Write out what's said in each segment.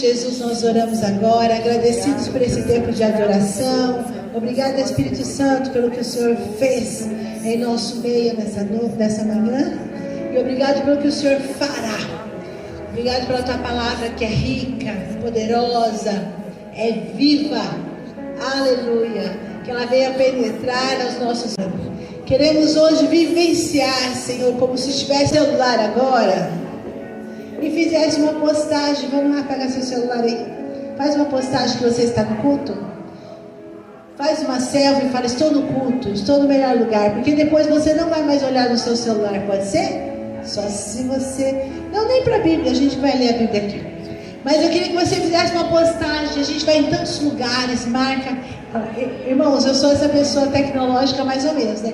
Jesus, nós oramos agora, agradecidos por esse tempo de adoração. Obrigado, Espírito Santo, pelo que o Senhor fez em nosso meio nessa manhã. E obrigado pelo que o Senhor fará. Obrigado pela tua palavra que é rica, poderosa, é viva. Aleluia. Que ela venha penetrar aos nossos olhos. Queremos hoje vivenciar, Senhor, como se estivesse no celular agora e fizesse uma postagem. Vamos lá, pegar seu celular aí. Faz uma postagem que você está no culto. Faz uma selfie e fala: estou no culto, estou no melhor lugar. Porque depois você não vai mais olhar no seu celular, pode ser? Só se você... Não, nem para a Bíblia, a gente vai ler a Bíblia aqui. Mas eu queria que você fizesse uma postagem. A gente vai em tantos lugares, marca. Irmãos, eu sou essa pessoa tecnológica mais ou menos, né?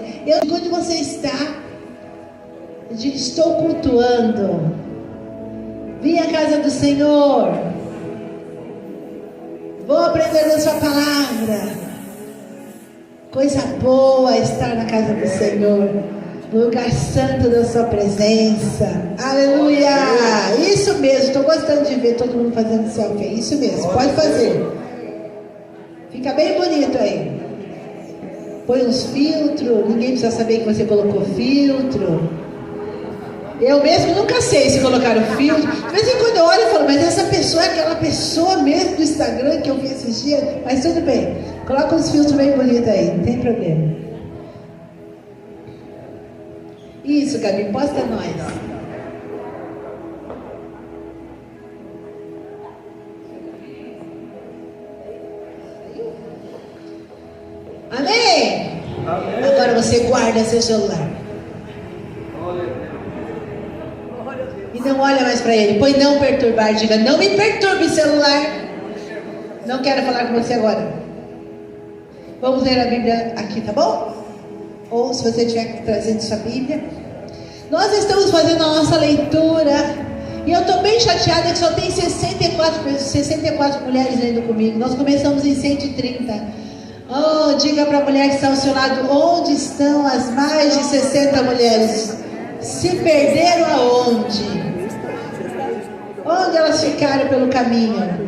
Onde você está? Estou cultuando. Vim à casa do Senhor. Vou aprender a sua palavra. Coisa boa estar na casa do Senhor, no lugar santo da sua presença. Aleluia! Isso mesmo, estou gostando de ver todo mundo fazendo selfie. Isso mesmo, pode fazer. Fica bem bonito aí. Põe uns filtros, ninguém precisa saber que você colocou filtro. Eu mesmo nunca sei se colocaram filtro. De vez em quando eu olho e falo: mas essa pessoa é aquela pessoa mesmo do Instagram que eu vi esses dias? Mas tudo bem, coloca uns filtros bem bonitos aí, não tem problema. Isso, Gabi, posta nós. Amém? Amém. Agora você guarda seu celular. E não olha mais para ele. Põe não perturbar. Diga: não me perturbe, celular. Não quero falar com você agora. Vamos ler a Bíblia aqui, tá bom? Ou se você estiver trazendo sua Bíblia. Nós estamos fazendo a nossa leitura. E eu estou bem chateada que só tem 64 mulheres lendo comigo. Nós começamos em 130. Oh, diga para a mulher que está ao seu lado: onde estão as mais de 60 mulheres? Se perderam aonde? Onde elas ficaram pelo caminho?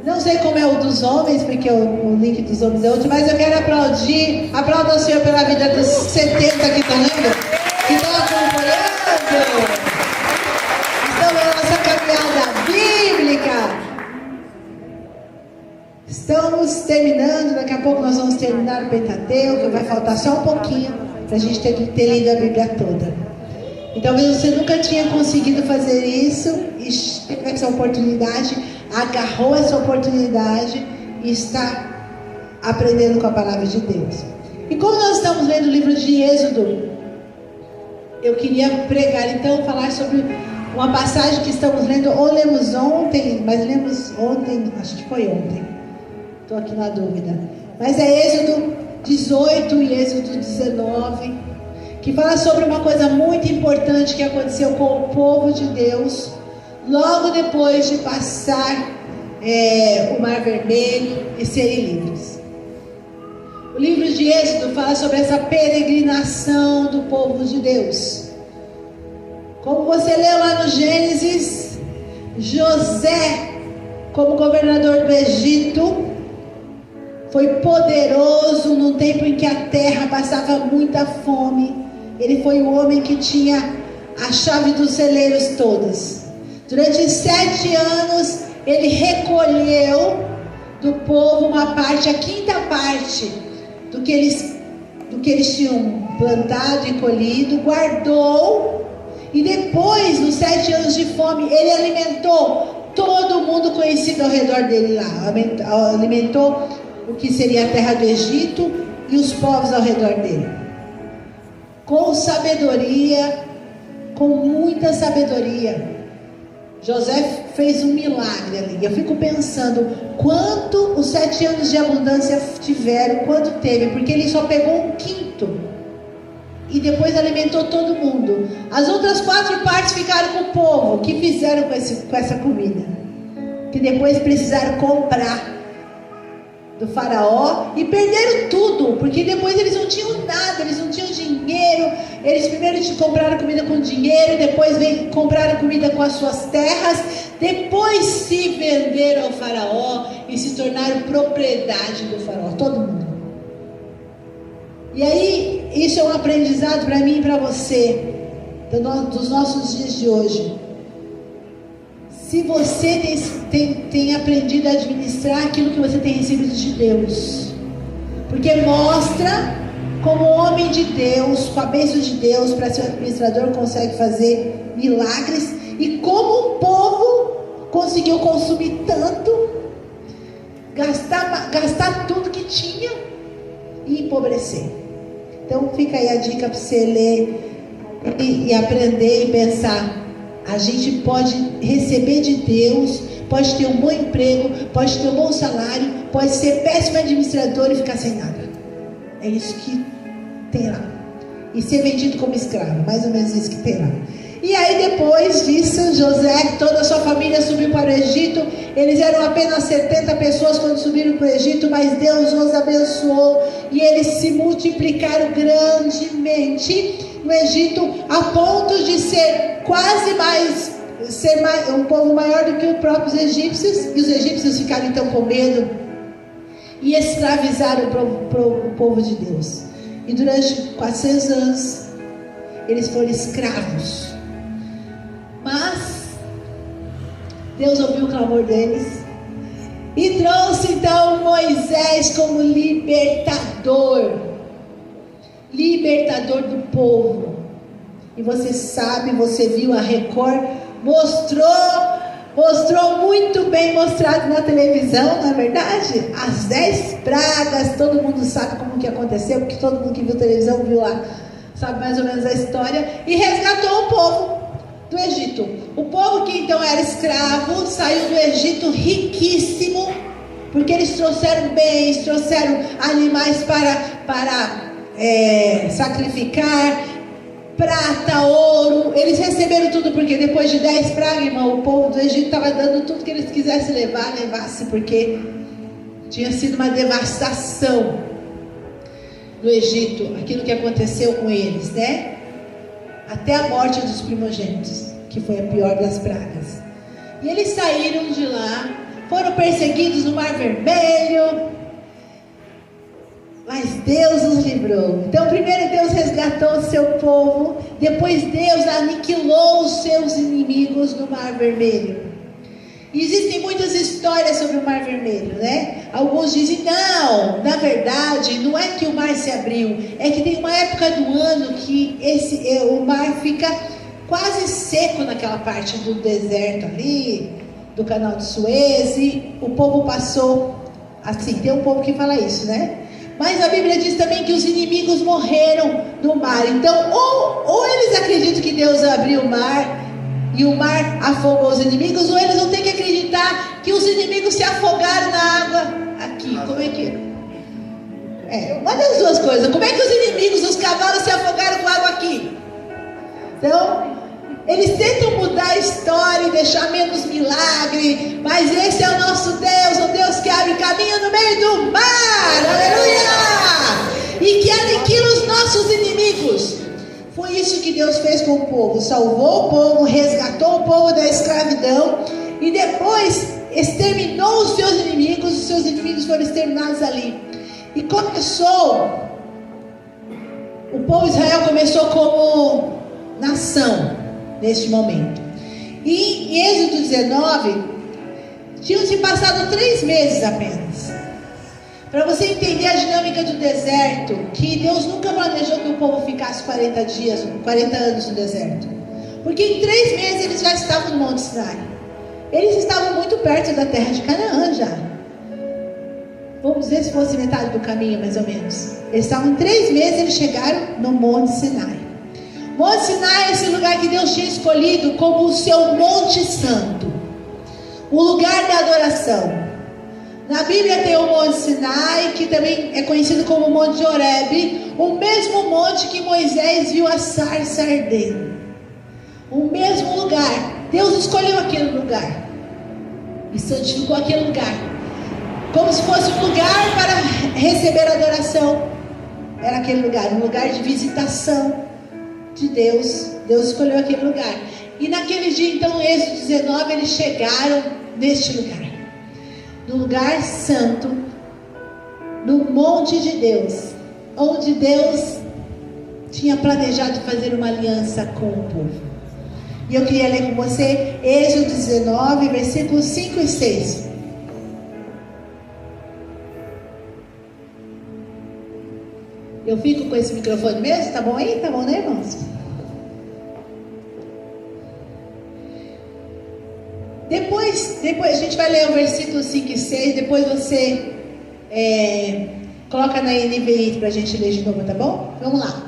Não sei como é o dos homens, porque o link dos homens é outro, mas eu quero aplaudir. Aplauda o Senhor pela vida dos 70 que estão lendo, que estão acompanhando. Estão na nossa caminhada bíblica. Estamos terminando, daqui a pouco nós vamos terminar o Pentateuco, vai faltar só um pouquinho para a gente ter lido a Bíblia toda. E talvez você nunca tinha conseguido fazer isso, e teve essa oportunidade, agarrou essa oportunidade e está aprendendo com a palavra de Deus. E como nós estamos lendo o livro de Êxodo, eu queria pregar então, falar sobre uma passagem que estamos lendo, ou lemos ontem, mas lemos ontem, acho que foi ontem. Estou aqui na dúvida. Mas é Êxodo 18 e Êxodo 19, que fala sobre uma coisa muito importante que aconteceu com o povo de Deus, logo depois de passar o Mar Vermelho e serem livres. O livro de Êxodo fala sobre essa peregrinação do povo de Deus. Como você leu lá no Gênesis, José, como governador do Egito, foi poderoso no tempo em que a terra passava muita fome. Ele foi o homem que tinha a chave dos celeiros todas. Durante 7 anos, ele recolheu do povo uma parte, a quinta parte do que eles tinham plantado e colhido, guardou. E depois, nos 7 anos de fome, ele alimentou todo mundo conhecido ao redor dele lá. Alimentou o que seria a terra do Egito e os povos ao redor dele. Com sabedoria, com muita sabedoria. José fez um milagre ali. Eu fico pensando quanto os 7 anos de abundância tiveram, quanto teve, porque ele só pegou um quinto e depois alimentou todo mundo. As outras 4 partes ficaram com o povo. O que fizeram com essa comida? Que depois precisaram comprar. do faraó e perderam tudo, porque depois eles não tinham nada, eles não tinham dinheiro. Eles primeiro compraram comida com dinheiro, depois compraram comida com as suas terras, depois se venderam ao faraó e se tornaram propriedade do faraó, todo mundo. E aí, isso é um aprendizado para mim e para você, dos nossos dias de hoje. Se você tem aprendido a administrar aquilo que você tem recebido de Deus, porque mostra como um homem de Deus, com a bênção de Deus, para ser um administrador, consegue fazer milagres, e como o povo conseguiu consumir tanto, gastar tudo que tinha e empobrecer. Então fica aí a dica para você ler e aprender e pensar. A gente pode receber de Deus, pode ter um bom emprego, pode ter um bom salário, pode ser péssimo administrador e ficar sem nada. É isso que tem lá. E ser vendido como escravo, mais ou menos isso que tem lá. E aí depois disso, José, toda a sua família subiu para o Egito. Eles eram apenas 70 pessoas quando subiram para o Egito, mas Deus os abençoou e eles se multiplicaram grandemente no Egito, a ponto de ser um povo maior do que os próprios egípcios. E os egípcios ficaram então com medo e escravizaram o povo de Deus. E durante 400 anos eles foram escravos. Mas Deus ouviu o clamor deles e trouxe então Moisés como libertador do povo. E você sabe, você viu a Record, mostrou muito bem mostrado na televisão, na verdade, as 10 pragas. Todo mundo sabe como que aconteceu, porque todo mundo que viu televisão viu lá, sabe mais ou menos a história, e resgatou o povo do Egito. O povo que então era escravo saiu do Egito riquíssimo, porque eles trouxeram bens, trouxeram animais para sacrificar, prata, ouro. Eles receberam tudo, porque depois de 10 pragas, irmão, o povo do Egito estava dando tudo que eles quisessem levasse, porque tinha sido uma devastação no Egito, aquilo que aconteceu com eles, né? Até a morte dos primogênitos, que foi a pior das pragas. E eles saíram de lá, foram perseguidos no Mar Vermelho, mas Deus os livrou. Então primeiro Deus resgatou o seu povo, depois Deus aniquilou os seus inimigos no Mar Vermelho. E existem muitas histórias sobre o Mar Vermelho, né? Alguns dizem, não, na verdade, não é que o mar se abriu, é que tem uma época do ano que o mar fica quase seco naquela parte do deserto ali, do canal de Suez, e o povo passou assim. Tem um povo que fala isso, né? Mas a Bíblia diz também que os inimigos morreram no mar. Então, ou eles acreditam que Deus abriu o mar e o mar afogou os inimigos, ou eles vão ter que acreditar que os inimigos se afogaram na água aqui. Como é que... uma das duas coisas. Como é que os inimigos, os cavalos, se afogaram com água aqui? Então, eles tentam mudar a história e deixar menos milagre, mas esse é o nosso Deus, um Deus que abre caminho no meio do mar, aleluia! E que aniquila os nossos inimigos. Foi isso que Deus fez com o povo, salvou o povo, resgatou o povo da escravidão e depois exterminou os seus inimigos foram exterminados ali. E o povo de Israel começou como nação neste momento. E em Êxodo 19, tinham se passado 3 meses apenas. Para você entender a dinâmica do deserto, que Deus nunca planejou que o povo ficasse 40 anos no deserto. Porque em 3 meses eles já estavam no Monte Sinai. Eles estavam muito perto da terra de Canaã já. Vamos dizer se fosse metade do caminho, mais ou menos. Eles estavam em 3 meses, eles chegaram no Monte Sinai. Monte Sinai é esse lugar que Deus tinha escolhido como o seu Monte Santo, o lugar da adoração. Na Bíblia tem o Monte Sinai, que também é conhecido como Monte Horebe, o mesmo monte que Moisés viu a sarça ardendo. O mesmo lugar. Deus escolheu aquele lugar e santificou aquele lugar. como se fosse um lugar para receber adoração. Era aquele lugar, um lugar de visitação de Deus. Deus escolheu aquele lugar. E naquele dia, então, Êxodo 19, eles chegaram neste lugar, no lugar santo, no monte de Deus, onde Deus tinha planejado fazer uma aliança com o povo. E eu queria ler com você Êxodo 19, versículos 5 e 6. Eu fico com esse microfone mesmo? Tá bom aí? Tá bom, né, irmãos? Depois a gente vai ler o versículo 5 e 6. Depois você coloca na NVI para a gente ler de novo, tá bom? Vamos lá.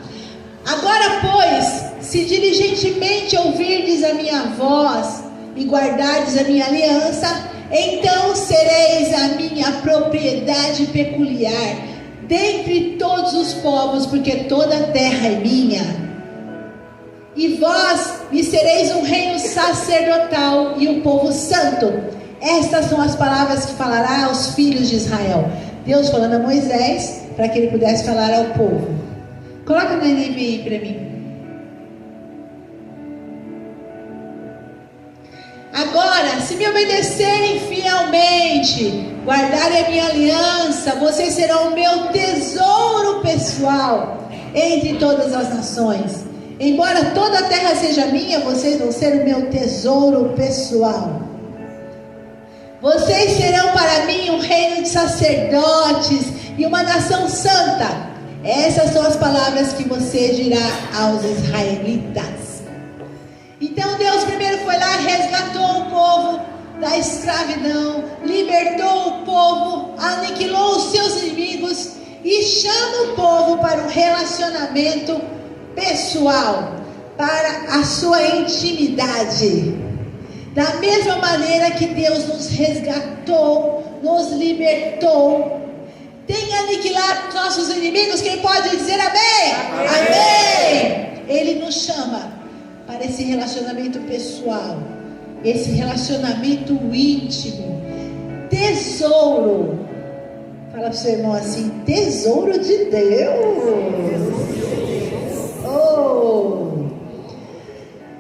Agora, pois, se diligentemente ouvirdes a minha voz e guardardes a minha aliança, então sereis a minha propriedade peculiar dentre todos os povos, porque toda a terra é minha. E vós me sereis um reino sacerdotal e um povo santo. Estas são as palavras que falará aos filhos de Israel. Deus falando a Moisés para que ele pudesse falar ao povo. Coloca na NVI para mim. Agora, se me obedecerem fielmente, guardarem a minha aliança, vocês serão o meu tesouro pessoal entre todas as nações. Embora toda a terra seja minha, vocês vão ser o meu tesouro pessoal. Vocês serão para mim um reino de sacerdotes e uma nação santa. Essas são as palavras que você dirá aos israelitas. Então Deus primeiro foi lá, resgatou o povo da escravidão, libertou o povo, aniquilou os seus inimigos e chama o povo para um relacionamento pessoal, para a sua intimidade. Da mesma maneira que Deus nos resgatou, nos libertou, tem aniquilado os nossos inimigos. Quem pode dizer amém? Amém! Ele nos chama para esse relacionamento pessoal, esse relacionamento íntimo, tesouro. Fala para o seu irmão assim: tesouro de Deus. Oh!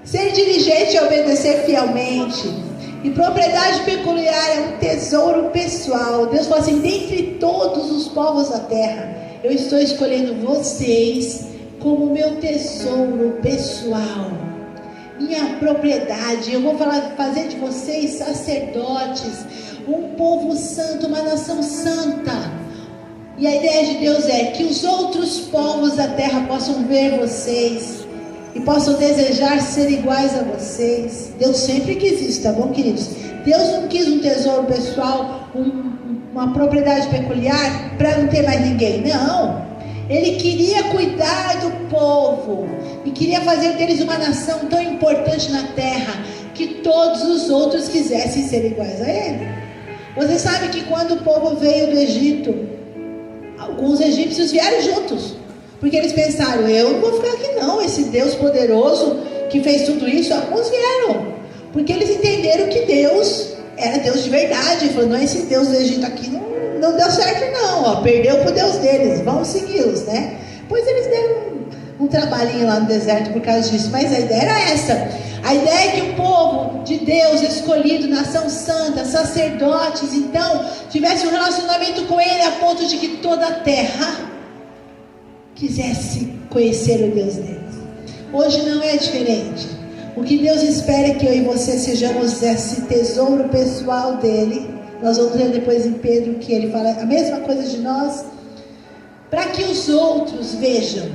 Ser diligente é obedecer fielmente. E propriedade peculiar é um tesouro pessoal. Deus fala assim: dentre todos os povos da terra, eu estou escolhendo vocês como meu tesouro pessoal, minha propriedade. Eu vou fazer de vocês sacerdotes, um povo santo, uma nação santa. E a ideia de Deus é que os outros povos da terra possam ver vocês e possam desejar ser iguais a vocês. Deus sempre quis isso, tá bom, queridos? Deus não quis um tesouro pessoal, uma propriedade peculiar para não ter mais ninguém. Não, Ele queria cuidar do povo e queria fazer deles uma nação tão importante na terra que todos os outros quisessem ser iguais a Ele. Você sabe que quando o povo veio do Egito, alguns egípcios vieram juntos, porque eles pensaram: eu não vou ficar aqui não, esse Deus poderoso que fez tudo isso. Alguns vieram, porque eles entenderam que Deus era Deus de verdade. Ele falou: não, esse Deus do Egito aqui não deu certo não, ó, perdeu pro Deus deles, vamos segui-los, né? Pois eles deram um trabalhinho lá no deserto por causa disso, mas a ideia era essa. A ideia é que o povo de Deus, escolhido, nação santa, sacerdotes, então, tivesse um relacionamento com Ele a ponto de que toda a terra quisesse conhecer o Deus deles. Hoje não é diferente. O que Deus espera é que eu e você sejamos esse tesouro pessoal dele. Nós vamos ler depois em Pedro que ele fala a mesma coisa de nós, para que os outros vejam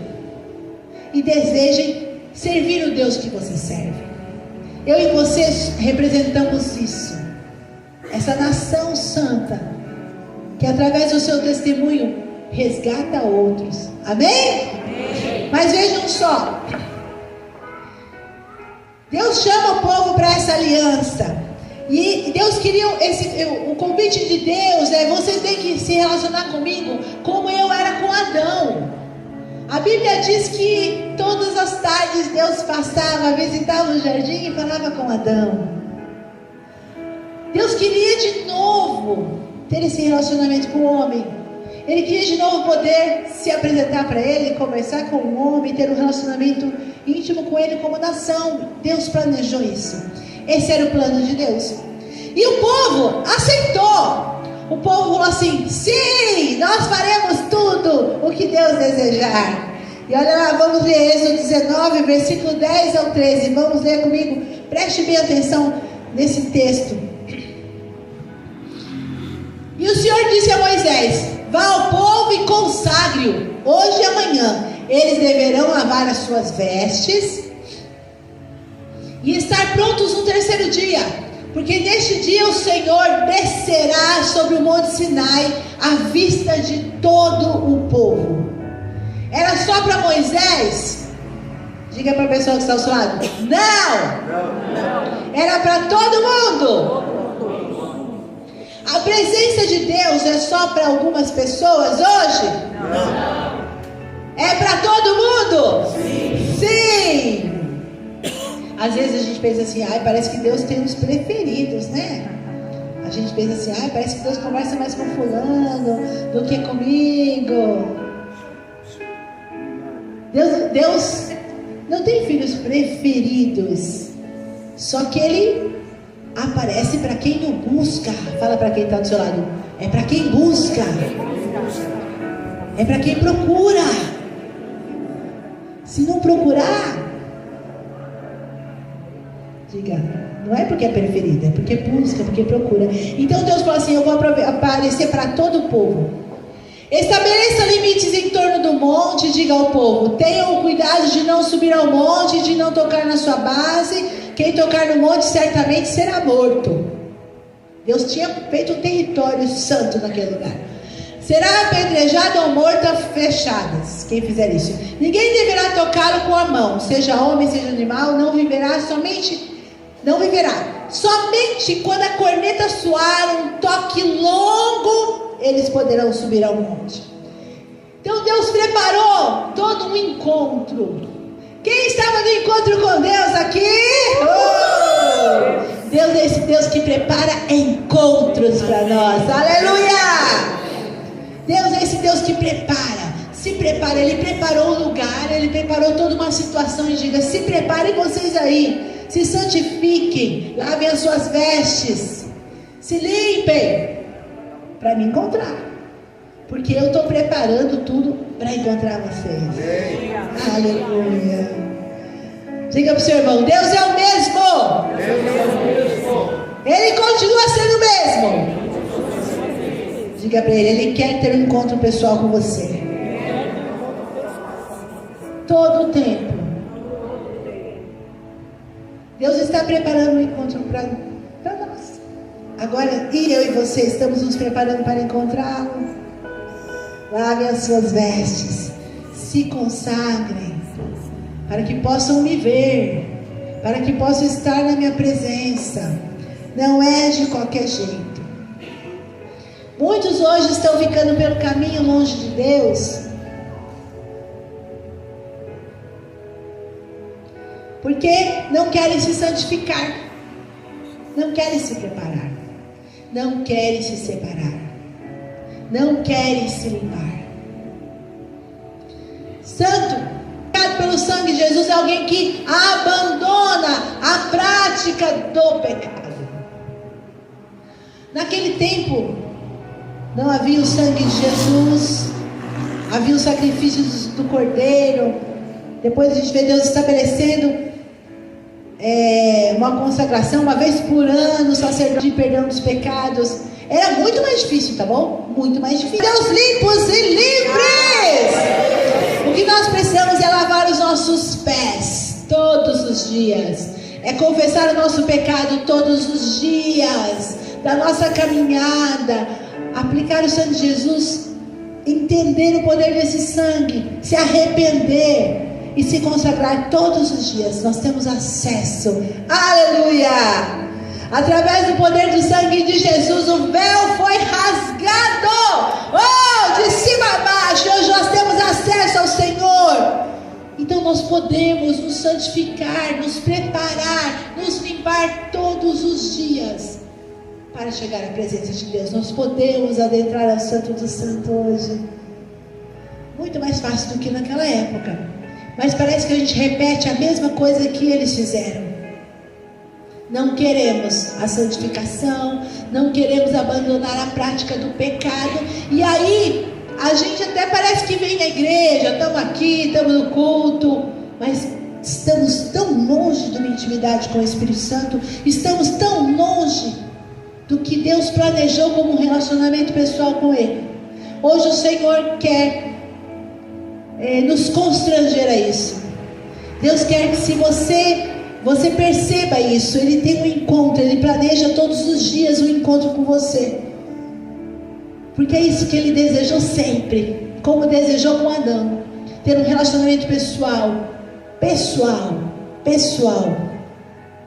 e desejem servir o Deus que você serve. Eu e você representamos isso, essa nação santa, que através do seu testemunho resgata outros. Amém? Amém. Mas vejam só, Deus chama o povo para essa aliança. E Deus queria, o convite de Deus é: você tem que se relacionar comigo como eu era com Adão. A Bíblia diz que todas as tardes Deus passava, visitava o jardim e falava com Adão. Deus queria de novo ter esse relacionamento com o homem. Ele queria de novo poder se apresentar para ele, conversar com o homem, ter um relacionamento íntimo com ele como nação. Deus planejou isso. Esse era o plano de Deus. E o povo aceitou. O povo falou assim: sim, nós faremos tudo o que Deus desejar. E olha lá, vamos ler Êxodo 19, versículo 10 ao 13. Vamos ler comigo. Preste bem atenção nesse texto. E o Senhor disse a Moisés: vá ao povo e consagre-o, hoje e amanhã. Eles deverão lavar as suas vestes e estar prontos no terceiro dia, porque neste dia o Senhor descerá sobre o monte Sinai à vista de todo o povo. Era só para Moisés? Diga para a pessoa que está ao seu lado: não! Era para todo mundo. A presença de Deus é só para algumas pessoas hoje? Não. É para todo mundo? Sim. Às vezes a gente pensa assim: ai, parece que Deus tem uns preferidos, né? A gente pensa assim: ai, parece que Deus conversa mais com fulano do que comigo. Deus não tem filhos preferidos, só que Ele aparece para quem o busca. Fala para quem está do seu lado: é para quem busca, é para quem procura. Se não procurar, diga, não é porque é preferido, é porque busca, porque procura. Então Deus fala assim: eu vou aparecer para todo o povo. Estabeleça limites em torno do monte, diga ao povo: tenham cuidado de não subir ao monte, de não tocar na sua base. Quem tocar no monte certamente será morto. Deus tinha feito um território santo naquele lugar. Será apedrejado ou morto a fechadas quem fizer isso. Ninguém deverá tocá-lo com a mão, seja homem, seja animal. Não viverá somente quando a corneta soar um toque longo, eles poderão subir ao monte. Então Deus preparou todo um encontro. Quem estava no encontro com Deus aqui? Oh! Deus é esse Deus que prepara encontros para nós. Aleluia! Deus é esse Deus que prepara. Se prepara. Ele preparou o lugar, Ele preparou toda uma situação. E diga: se preparem vocês aí, se santifiquem, lavem as suas vestes, se limpem para me encontrar, porque eu estou preparando tudo para encontrar vocês. Aleluia. Diga para o seu irmão: Deus é o mesmo. Ele continua sendo o mesmo. Diga para ele quer ter um encontro pessoal com você. Todo o tempo. Deus está preparando um encontro para nós. Agora, eu e você estamos nos preparando para encontrá-lo. Lavem as suas vestes, se consagrem, para que possam me ver, para que possam estar na minha presença. Não é de qualquer jeito. Muitos hoje estão ficando pelo caminho longe de Deus, porque não querem se santificar, não querem se preparar, não querem se separar, não querem se limpar. Santo, pelo sangue de Jesus, é alguém que abandona a prática do pecado. Naquele tempo não havia o sangue de Jesus, havia os sacrifícios do Cordeiro. Depois a gente vê Deus estabelecendo uma consagração, uma vez por ano, o sacerdote de perdão dos pecados. Era muito mais difícil, tá bom? Muito mais difícil. Deus limpos e livres. O que nós precisamos é lavar os nossos pés todos os dias, é confessar o nosso pecado todos os dias da nossa caminhada, aplicar o sangue de Jesus, entender o poder desse sangue, se arrepender e se consagrar todos os dias. Nós temos acesso, aleluia, através do poder do sangue de Jesus. O véu foi rasgado, de cima a baixo. Hoje nós temos acesso ao Senhor. Então nós podemos nos santificar, nos preparar, nos limpar todos os dias, para chegar à presença de Deus. Nós podemos adentrar ao Santo do Santo hoje. Muito mais fácil do que naquela época. Mas parece que a gente repete a mesma coisa que eles fizeram. Não queremos a santificação, não queremos abandonar a prática do pecado. E aí, a gente até parece que vem na igreja, estamos aqui, estamos no culto, mas estamos tão longe de uma intimidade com o Espírito Santo, estamos tão longe do que Deus planejou como um relacionamento pessoal com Ele. Hoje o Senhor quer nos constranger a isso. Deus quer que se você perceba isso. Ele tem um encontro, Ele planeja todos os dias um encontro com você, porque é isso que Ele desejou sempre, como desejou com Adão, ter um relacionamento pessoal,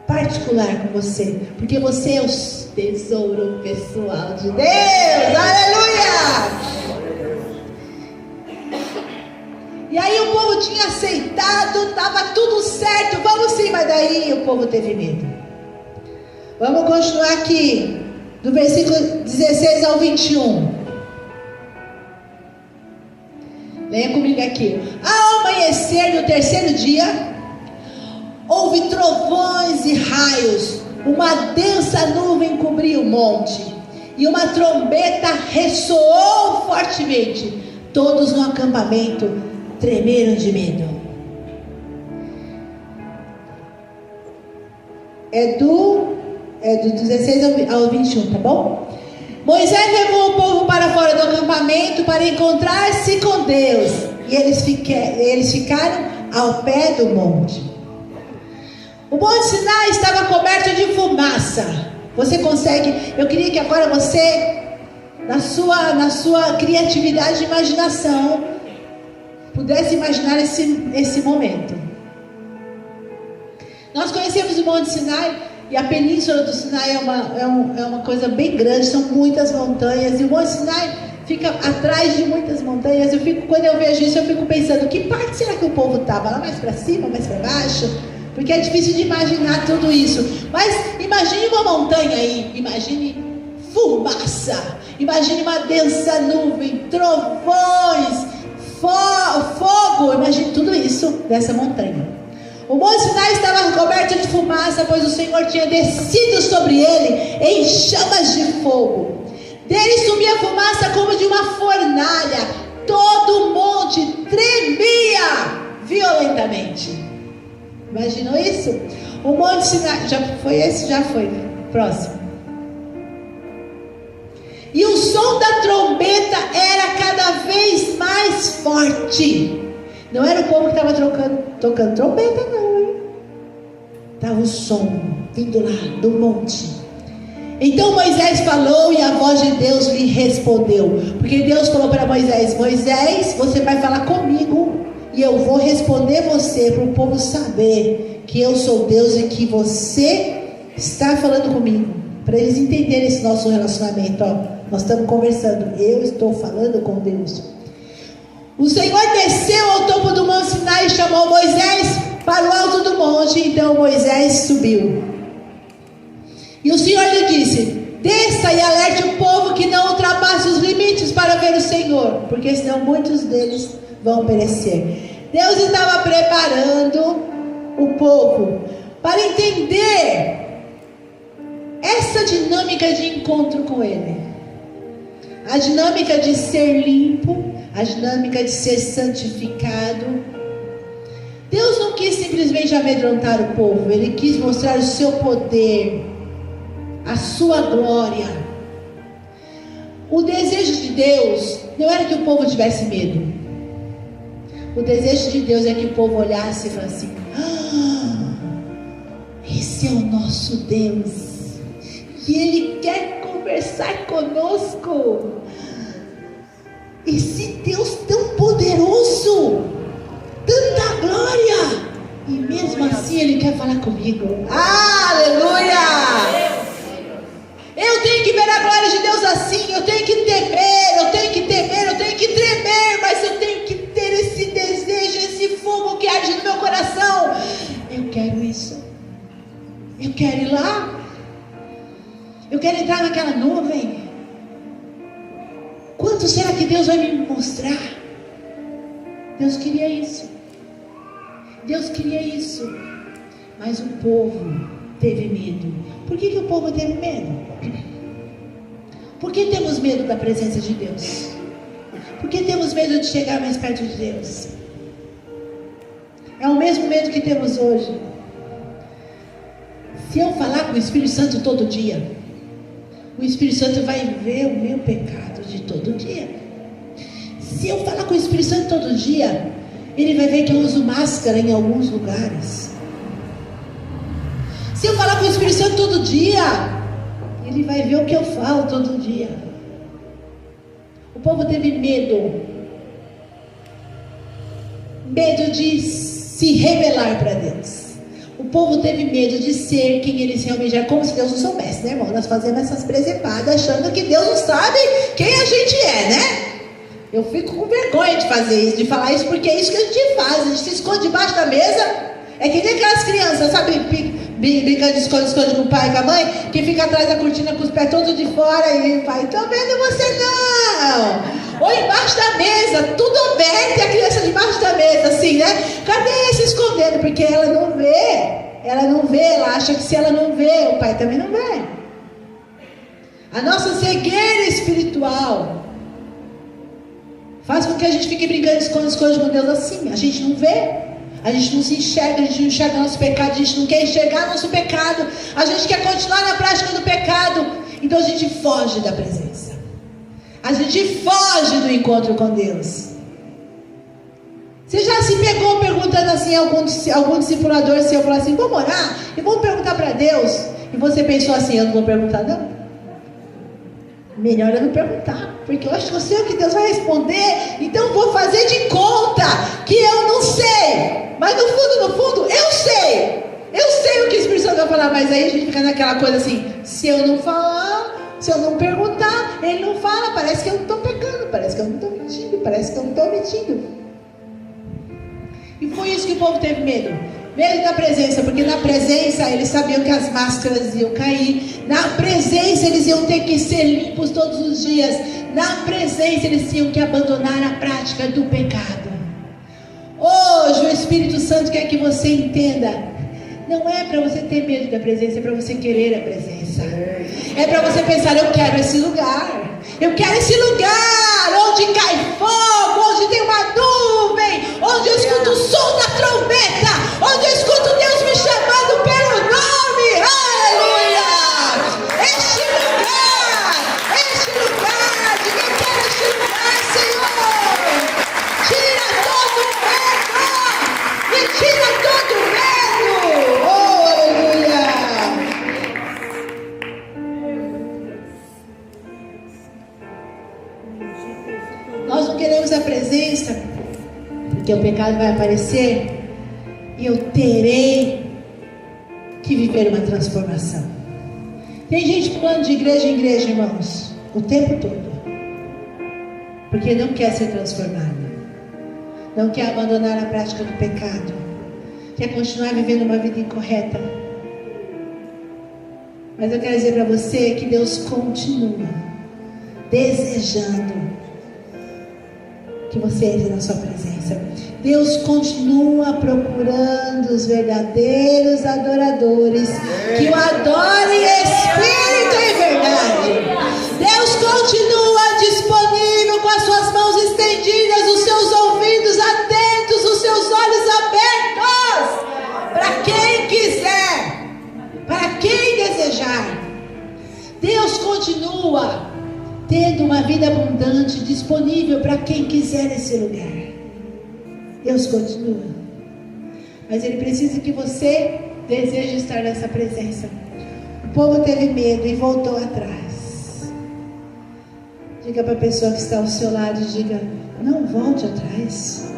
particular com você, porque você é o tesouro pessoal de Deus. Aleluia! E aí o povo tinha aceitado, estava tudo certo, vamos sim, mas daí o povo teve medo. Vamos continuar aqui, do versículo 16 ao 21. Leia comigo aqui. Ao amanhecer do terceiro dia, houve trovões e raios, uma densa nuvem cobriu o monte, e uma trombeta ressoou fortemente. Todos no acampamento tremeram de medo. É do 16 ao 21, tá bom? Moisés levou o povo para fora do acampamento para encontrar-se com Deus, e eles ficaram ao pé do monte. O Monte Sinai estava coberto de fumaça. Você consegue? Eu queria que agora você, na sua criatividade e imaginação, pudesse imaginar esse momento. Nós conhecemos o Monte Sinai, e a península do Sinai é uma coisa bem grande, são muitas montanhas, e o Monte Sinai fica atrás de muitas montanhas. Quando eu vejo isso, eu fico pensando, que parte será que o povo estava? Lá mais para cima, mais para baixo? Porque é difícil de imaginar tudo isso. Mas imagine uma montanha aí, imagine fumaça, imagine uma densa nuvem, trovões, fogo, imagine tudo isso dessa montanha. O Monte Sinai estava coberto de fumaça, pois o Senhor tinha descido sobre ele em chamas de fogo. Dele subia fumaça como de uma fornalha. Todo o monte tremia violentamente. Imaginou isso? O Monte Sinai, já foi. Próximo. E o som da trombeta era cada vez mais forte. Não era o povo que estava tocando trombeta, não, hein? Estava o som vindo lá do monte. Então Moisés falou e a voz de Deus lhe respondeu. Porque Deus falou para Moisés: Moisés, você vai falar comigo e eu vou responder você, para o povo saber que eu sou Deus e que você está falando comigo. Para eles entenderem esse nosso relacionamento. Nós estamos conversando, eu estou falando com Deus. O Senhor desceu ao topo do Monte Sinai e chamou Moisés para o alto do monte. Então Moisés subiu. E o Senhor lhe disse: desça e alerte o povo que não ultrapasse os limites para ver o Senhor, porque senão muitos deles vão perecer. Deus estava preparando o povo para entender essa dinâmica de encontro com Ele. A dinâmica de ser limpo, a dinâmica de ser santificado. Deus não quis simplesmente amedrontar o povo, Ele quis mostrar o seu poder, a sua glória. O desejo de Deus não era que o povo tivesse medo. O desejo de Deus é que o povo olhasse e falasse assim: esse é o nosso Deus, e Ele quer conversar conosco. Esse Deus tão poderoso, tanta glória, e mesmo assim Ele quer falar comigo. Aleluia! Eu tenho que ver a glória de Deus assim. Eu tenho que temer, eu tenho que tremer, mas eu tenho que ter esse desejo, esse fogo que arde no meu coração. Eu quero isso. Eu quero ir lá. Eu quero quero entrar naquela nuvem. Quanto será que Deus vai me mostrar? Deus queria isso. Deus queria isso. Mas o povo teve medo. Por que o povo teve medo? Por que temos medo da presença de Deus? Por que temos medo de chegar mais perto de Deus? É o mesmo medo que temos hoje. Se eu falar com o Espírito Santo todo dia, o Espírito Santo vai ver o meu pecado de todo dia. Se eu falar com o Espírito Santo todo dia, ele vai ver que eu uso máscara em alguns lugares. Se eu falar com o Espírito Santo todo dia, ele vai ver o que eu falo todo dia. O povo teve medo. Medo de se revelar para Deus. O povo teve medo de ser quem eles realmente é, como se Deus não soubesse, né, irmão? Nós fazemos essas presepadas achando que Deus não sabe quem a gente é, né? Eu fico com vergonha de fazer isso, de falar isso, porque é isso que a gente faz. A gente se esconde debaixo da mesa. É que nem aquelas crianças, sabe, brincando de esconde-esconde com o pai e com a mãe, que fica atrás da cortina com os pés todos de fora e o pai, tô vendo você não. Ou embaixo da mesa, tudo aberto e a criança debaixo da mesa, assim, né? Cadê se escondendo? Porque ela não vê, ela acha que se ela não vê, o pai também não vê. A nossa cegueira espiritual faz com que a gente fique brincando de esconde-esconde com Deus assim. A gente não vê, a gente não se enxerga, a gente não enxerga nosso pecado, a gente não quer enxergar nosso pecado, a gente quer continuar na prática do pecado, então a gente foge da presença, a gente foge do encontro com Deus. Você já se pegou perguntando assim, algum discipulador seu falou assim, vamos orar e vamos perguntar para Deus, e você pensou assim, eu não vou perguntar não? Melhor eu não perguntar, porque eu acho que eu sei o que Deus vai responder, então vou fazer de conta que eu não sei, mas no fundo, eu sei o que o Espírito Santo vai falar, mas aí a gente fica naquela coisa assim, se eu não falar, se eu não perguntar, ele não fala, parece que eu não estou pecando, parece que eu não estou mentindo, parece que eu não estou omitindo. E foi isso que o povo teve medo. Medo da presença, porque na presença eles sabiam que as máscaras iam cair, na presença eles iam ter que ser limpos todos os dias, na presença eles tinham que abandonar a prática do pecado. Hoje o Espírito Santo quer que você entenda, não é para você ter medo da presença, é para você querer a presença, é para você pensar, eu quero esse lugar onde cai fogo, onde tem uma nuvem, onde eu escuto o som da trombeta, onde eu escuto Deus me chamando pelo nome, aleluia, este lugar, ninguém quer este lugar, Senhor, tira todo medo, me tira todo medo, oh aleluia. Nós não queremos a presença, porque o pecado vai aparecer e eu terei que viver uma transformação. Tem gente pulando de igreja em igreja, irmãos, o tempo todo, porque não quer ser transformada, não quer abandonar a prática do pecado, quer continuar vivendo uma vida incorreta. Mas eu quero dizer para você que Deus continua desejando que você entre na sua presença. Deus continua procurando os verdadeiros adoradores que o adorem em espírito e em verdade. Deus continua disponível com as suas mãos estendidas, os seus ouvidos atentos, os seus olhos abertos para quem quiser, para quem desejar. Deus continua tendo uma vida abundante, disponível para quem quiser esse lugar. Deus continua, mas Ele precisa que você deseje estar nessa presença. O povo teve medo e voltou atrás. Diga para a pessoa que está ao seu lado, diga, não volte atrás.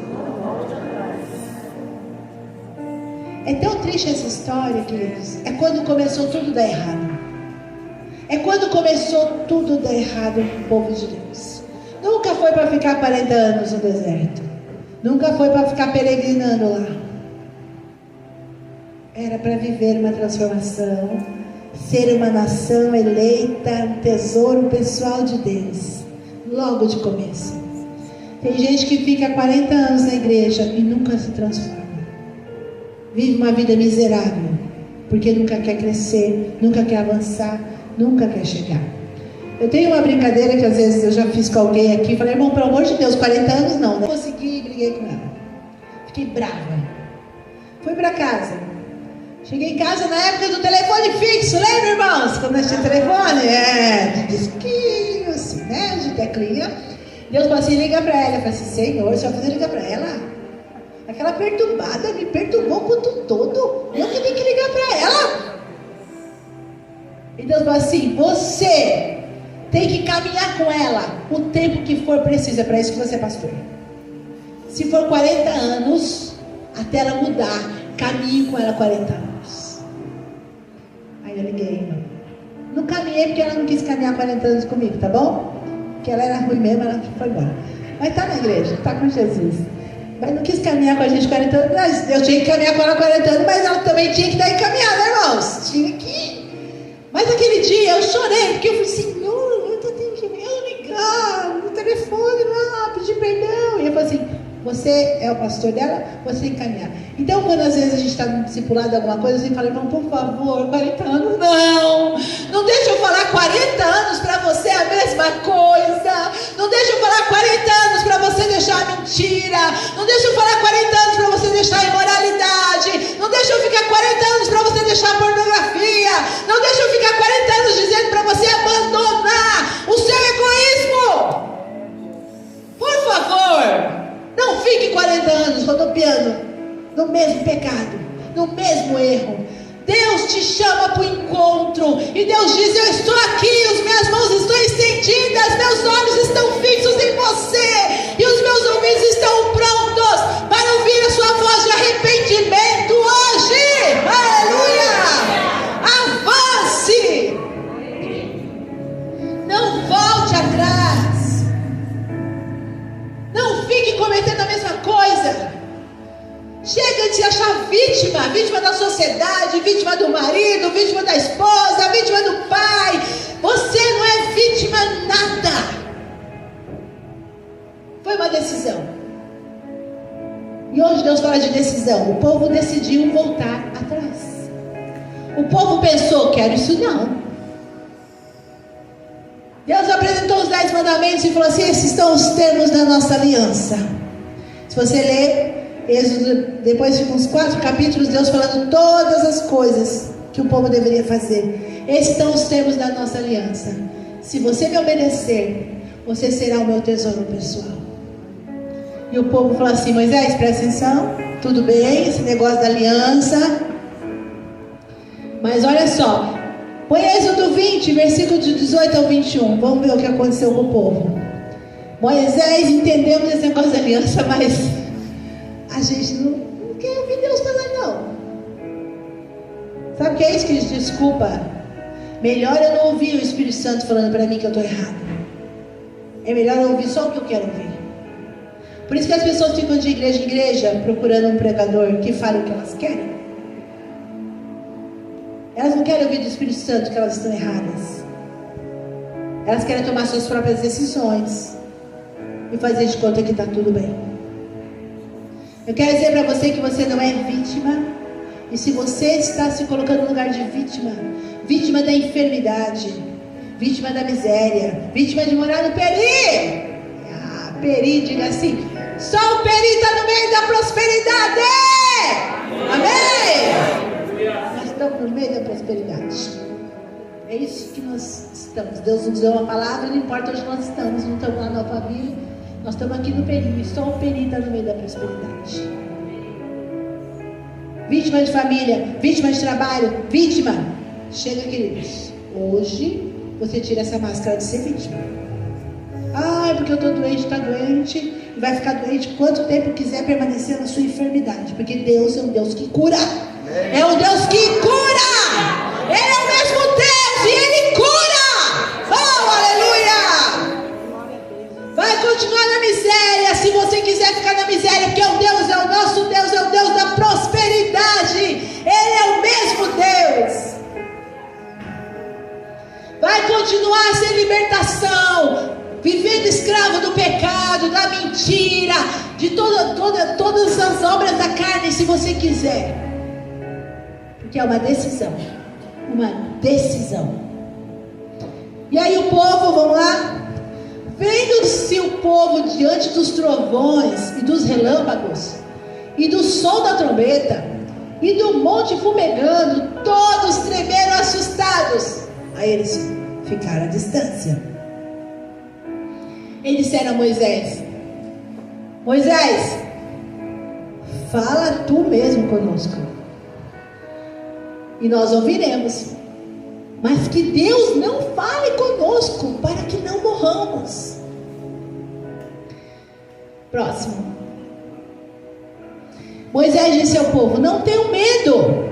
É tão triste essa história, queridos. É quando começou tudo a dar errado. É quando começou tudo a dar errado com o povo de Deus. Nunca foi para ficar 40 anos no deserto. Nunca foi para ficar peregrinando lá. Era para viver uma transformação. ser uma nação eleita, um tesouro pessoal de Deus, logo de começo. Tem gente que fica 40 anos na igreja e nunca se transforma. Vive uma vida miserável, porque nunca quer crescer, nunca quer avançar, nunca quer chegar. Eu tenho uma brincadeira que às vezes eu já fiz com alguém aqui. Falei, irmão, pelo amor de Deus, 40 anos não, né? Consegui e briguei com ela. Fiquei brava. Fui para casa. Cheguei em casa na época do telefone fixo, lembra, irmãos? Quando nós tínhamos telefone? De disquinho, assim, né? De teclinha. Deus falou assim, liga para ela. Eu falei assim, Senhor, você vai fazer ligar para ela? Aquela perturbada me perturbou o culto todo. Eu que tenho que ligar para ela. E Deus falou assim, você tem que caminhar com ela o tempo que for preciso. É para isso que você é pastor. Se for 40 anos, até ela mudar, caminhe com ela 40 anos. Aí eu liguei, irmão. Não caminhei porque ela não quis caminhar 40 anos comigo, tá bom? Porque ela era ruim mesmo, ela foi embora. Mas tá na igreja, tá com Jesus. Mas não quis caminhar com a gente 40 anos. Eu tinha que caminhar com ela 40 anos, mas ela também tinha que estar encaminhada, irmãos. Tinha que. Mas aquele dia eu chorei, porque eu falei, Senhor, eu tenho que ligar no telefone lá, pedir perdão. E eu falei assim, você é o pastor dela, você tem que caminhar. Então, quando às vezes a gente está discipulado alguma coisa, você fala, irmão, por favor, 40 anos, não deixa eu falar 40 anos para você a mesma coisa, não deixa eu falar 40 anos para você deixar a mentira, não deixa eu falar 40 anos para você deixar a imoralidade, não deixa eu ficar 40 anos para você deixar a pornografia, não deixa eu ficar 40 anos dizendo para você abandonar o seu egoísmo. Por favor, não fique 40 anos rodopiando no mesmo pecado, no mesmo erro. Deus te chama para o encontro e Deus diz, eu estou aqui, as minhas mãos estão estendidas, meus olhos estão fixos em você e os meus ouvidos estão prontos para ouvir a sua voz de arrependimento hoje. Aleluia! Avance, não volte atrás, não fique cometendo a mesma coisa. Chega de se achar vítima da sociedade, vítima do marido, vítima da esposa, vítima do pai. Você não é vítima nada. Foi uma decisão. E hoje Deus fala de decisão. O povo decidiu voltar atrás. O povo pensou, quero isso não. Deus apresentou os 10 mandamentos e falou assim, esses são os termos da nossa aliança. Se você ler Êxodo, depois ficam uns 4 capítulos, Deus falando todas as coisas que o povo deveria fazer. Esses são os termos da nossa aliança. Se você me obedecer, você será o meu tesouro pessoal. E o povo falou assim, Moisés, presta atenção, tudo bem, esse negócio da aliança, mas olha só, põe Êxodo 20, versículo de 18 ao 21, vamos ver o que aconteceu com o povo. Moisés, entendemos esse negócio da aliança, mas a gente não quer ouvir Deus falar não. Sabe o que é isso, que desculpa? Melhor eu não ouvir o Espírito Santo falando para mim que eu estou errado. É melhor eu ouvir só o que eu quero ouvir. Por isso que as pessoas ficam de igreja em igreja procurando um pregador que fale o que elas querem. Elas não querem ouvir do Espírito Santo que elas estão erradas. Elas querem tomar suas próprias decisões e fazer de conta que está tudo bem. Eu quero dizer para você que você não é vítima. E se você está se colocando no lugar de vítima, vítima da enfermidade, vítima da miséria, vítima de morar no Peri. Peri, diga assim, só o Peri está no meio da prosperidade. Amém? Nós estamos no meio da prosperidade. É isso que nós estamos. Deus nos deu uma palavra, não importa onde nós estamos. Não estamos lá no Alphaville, nós estamos aqui no Peri. Só o Peri está no meio da prosperidade. Vítima de família, vítima de trabalho, vítima. Chega, queridos. Hoje você tira essa máscara de ser vítima. Ah, porque eu estou doente, está doente, e vai ficar doente quanto tempo quiser permanecer na sua enfermidade, porque Deus é um Deus que cura. É um Deus que cura. Ele é o mesmo Deus e Ele cura. Oh, aleluia. Vai continuar na miséria, se você quiser ficar na miséria, porque o Deus é o nosso Deus, é o Deus da prosperidade. Ele é o mesmo Deus. tirar de todas as obras da carne, se você quiser. Porque é uma decisão. Uma decisão. E aí o povo, vamos lá? Vendo-se o povo diante dos trovões e dos relâmpagos, e do som da trombeta, e do monte fumegando, todos tremeram assustados. Aí eles ficaram à distância. Eles disseram a Moisés: Moisés, fala tu mesmo conosco, e nós ouviremos. Mas que Deus não fale conosco, para que não morramos. Próximo. Moisés disse ao povo: não tenham medo.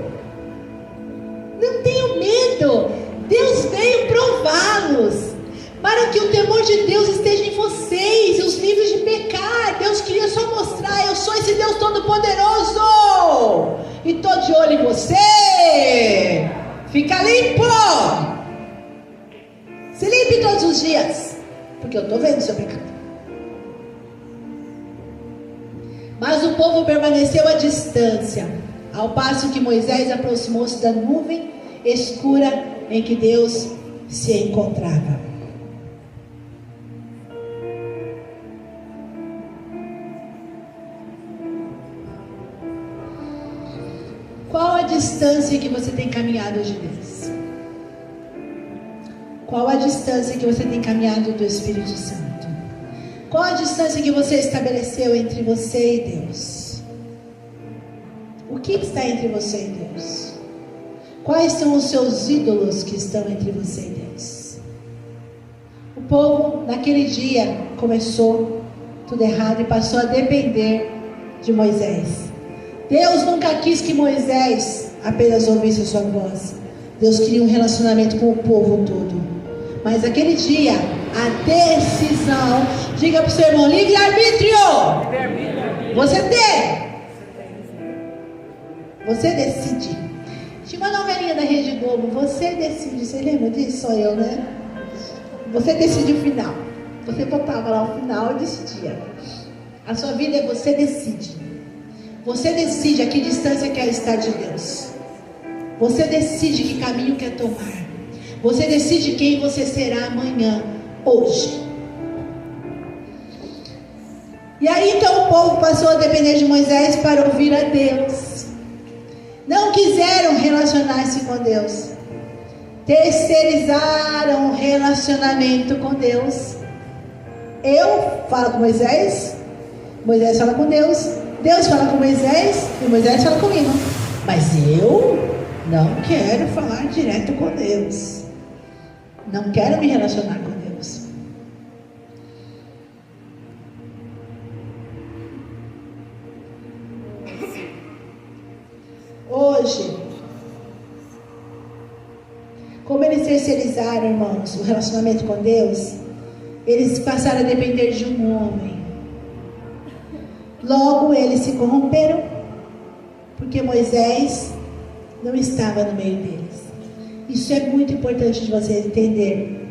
Não tenham medo. Deus veio prová-los, para que o temor de Deus esteja em vocês e os livres de pecar. Deus queria só mostrar: eu sou esse Deus Todo-Poderoso, e estou de olho em você. Fica limpo. Se limpe todos os dias, porque eu estou vendo o seu pecado. Mas o povo permaneceu à distância, ao passo que Moisés aproximou-se da nuvem escura em que Deus se encontrava. Qual a distância que você tem caminhado de Deus? Qual a distância que você tem caminhado do Espírito Santo? Qual a distância que você estabeleceu entre você e Deus? O que está entre você e Deus? Quais são os seus ídolos que estão entre você e Deus? O povo, naquele dia, começou tudo errado e passou a depender de Moisés. Deus nunca quis que Moisés apenas ouvisse a sua voz. Deus queria um relacionamento com o povo todo. Mas aquele dia, a decisão, diga para o seu irmão: livre-arbítrio. Você tem. Você decide. Tinha uma novelinha da Rede Globo, Você Decide. Você lembra disso? Só eu, né? Você decide o final. Você botava lá o final e decidia. A sua vida é você decide. Você decide a que distância quer estar de Deus. Você decide que caminho quer tomar. Você decide quem você será amanhã, hoje. E aí então o povo passou a depender de Moisés para ouvir a Deus. Não quiseram relacionar-se com Deus. Terceirizaram o relacionamento com Deus. Eu falo com Moisés, Moisés fala com Deus, Deus fala com Moisés e Moisés fala comigo. Mas eu não quero falar direto com Deus. Não quero me relacionar com Deus. Hoje, como eles terceirizaram, irmãos, o relacionamento com Deus, eles passaram a depender de um homem. Logo eles se corromperam, porque Moisés não estava no meio deles. Isso é muito importante de você entender,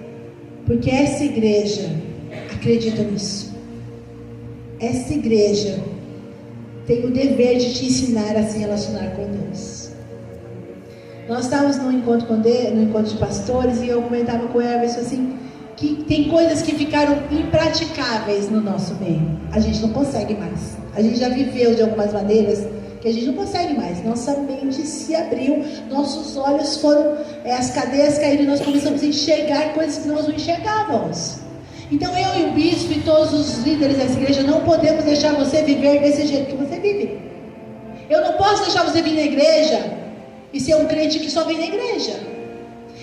porque essa igreja acredita nisso. Essa igreja tem o dever de te ensinar a se relacionar com Deus. Nós estávamos no encontro de pastores, e eu comentava com o Everson assim, que tem coisas que ficaram impraticáveis no nosso meio. A gente não consegue mais. A gente já viveu de algumas maneiras que a gente não consegue mais. Nossa mente se abriu, nossos olhos foram, as cadeias caíram, e nós começamos a enxergar coisas que nós não enxergávamos. Então eu e o bispo e todos os líderes dessa igreja não podemos deixar você viver desse jeito que você vive. Eu não posso deixar você vir na igreja e ser um crente que só vem na igreja.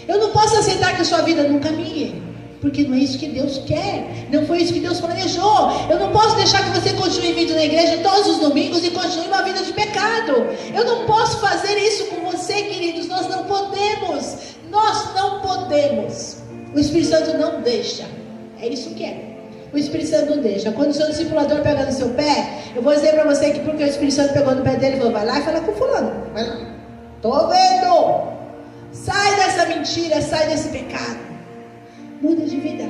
Eu não posso aceitar que a sua vida não caminhe, porque não é isso que Deus quer, não foi isso que Deus planejou. Eu não posso deixar que você continue vindo na igreja todos os domingos e continue uma vida de pecado. Eu não posso fazer isso com você, queridos. Nós não podemos. Nós não podemos. O Espírito Santo não deixa. É isso que é. O Espírito Santo não deixa. Quando o seu discipulador pega no seu pé, eu vou dizer para você que porque o Espírito Santo pegou no pé dele e falou: vai lá e fala com fulano. Vai lá. Tô vendo. Sai dessa mentira, sai desse pecado. Muda de vida.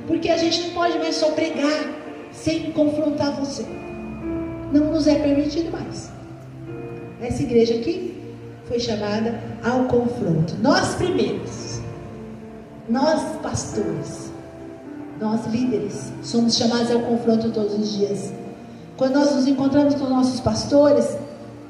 Porque a gente não pode mais só pregar. sem confrontar você. Não nos é permitido mais. Essa igreja aqui foi chamada ao confronto. Nós primeiros, nós pastores, nós líderes, somos chamados ao confronto todos os dias. Quando nós nos encontramos com nossos pastores,